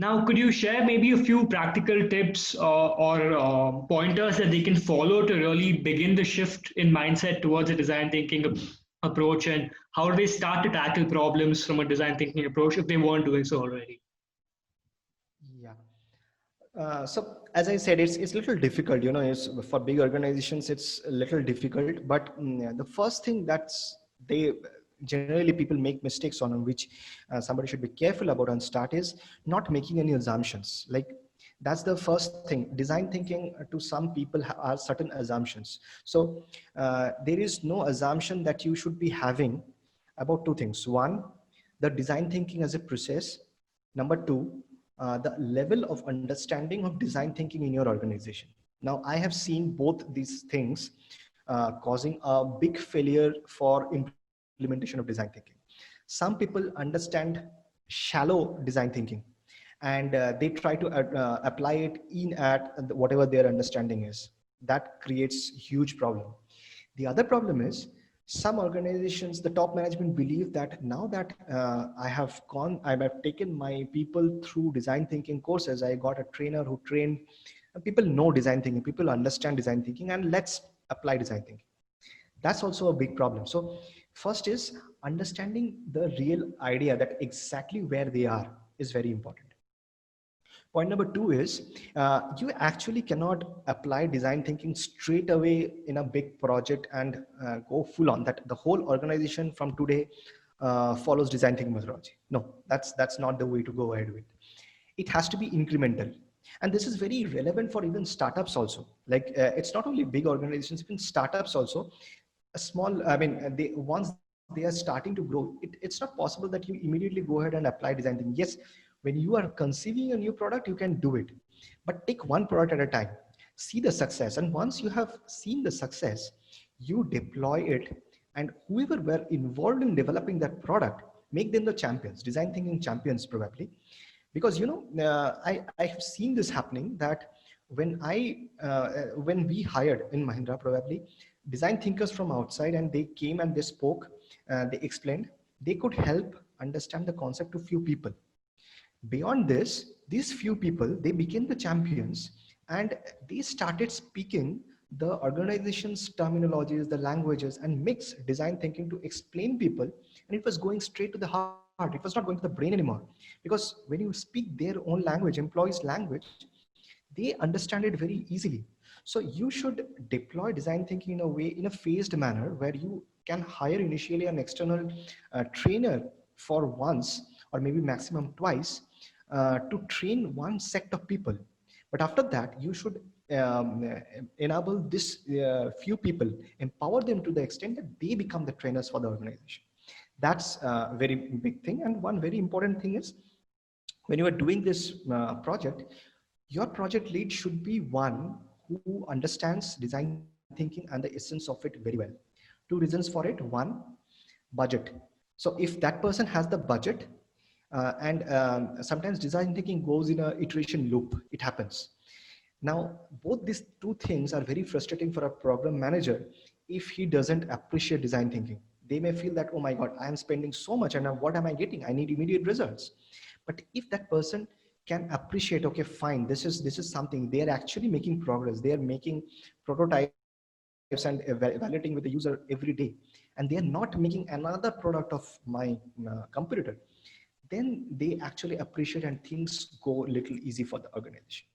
Now, could you share maybe a few practical tips or pointers that they can follow to really begin the shift in mindset towards a design thinking approach, and how do they start to tackle problems from a design thinking approach if they weren't doing so already? Yeah. So as I said, it's a little difficult, you know, it's for big organizations, it's a little difficult, but the first thing that's they generally people make mistakes on which somebody should be careful about and start is not making any assumptions. Like that's the first thing. Design thinking to some people are certain assumptions. So there is no assumption that you should be having about two things. One, the design thinking as a process. Number two, the level of understanding of design thinking in your organization. Now, I have seen both these things causing a big failure for implementation of design thinking. Some people understand shallow design thinking, and they try to apply it in at whatever their understanding is. That creates huge problem. The other problem is some organizations, the top management believe that now that I have taken my people through design thinking courses, I got a trainer who trained, people know design thinking, people understand design thinking, and let's apply design thinking. That's also a big problem. So first is understanding the real idea, that exactly where they are is very important. Point number two is you actually cannot apply design thinking straight away in a big project and go full on that the whole organization from today follows design thinking methodology. No, that's not the way to go ahead with. It has to be incremental. And this is very relevant for even startups also. Like it's not only big organizations, even startups also. A small, I mean, once they are starting to grow, it's not possible that you immediately go ahead and apply design thinking. Yes, when you are conceiving a new product, you can do it, but take one product at a time, see the success, and once you have seen the success, you deploy it, and whoever were involved in developing that product, make them the champions, design thinking champions probably. Because you know, I have seen this happening, that when we hired in Mahindra probably design thinkers from outside, and they came and they spoke, they explained, they could help understand the concept to few people. Beyond this, these few people, they became the champions, and they started speaking the organization's terminologies, the languages, and mix design thinking to explain people. And it was going straight to the heart. It was not going to the brain anymore. Because when you speak their own language, employees' language, they understand it very easily. So you should deploy design thinking in a way, in a phased manner, where you can hire initially an external trainer for once or maybe maximum twice to train one set of people. But after that, you should enable this few people, empower them to the extent that they become the trainers for the organization. That's a very big thing. And one very important thing is, when you are doing this project, your project lead should be one who understands design thinking and the essence of it very well. Two reasons for it. One, budget. So if that person has the budget, and sometimes design thinking goes in a iteration loop, it happens. Now, both these two things are very frustrating for a program manager if he doesn't appreciate design thinking. They may feel that, oh my God, I am spending so much and what am I getting? I need immediate results. But if that person can appreciate, okay, fine, this is something, they are actually making progress. They are making prototypes and evaluating with the user every day. And they are not making another product of my competitor. Then they actually appreciate and things go a little easy for the organization.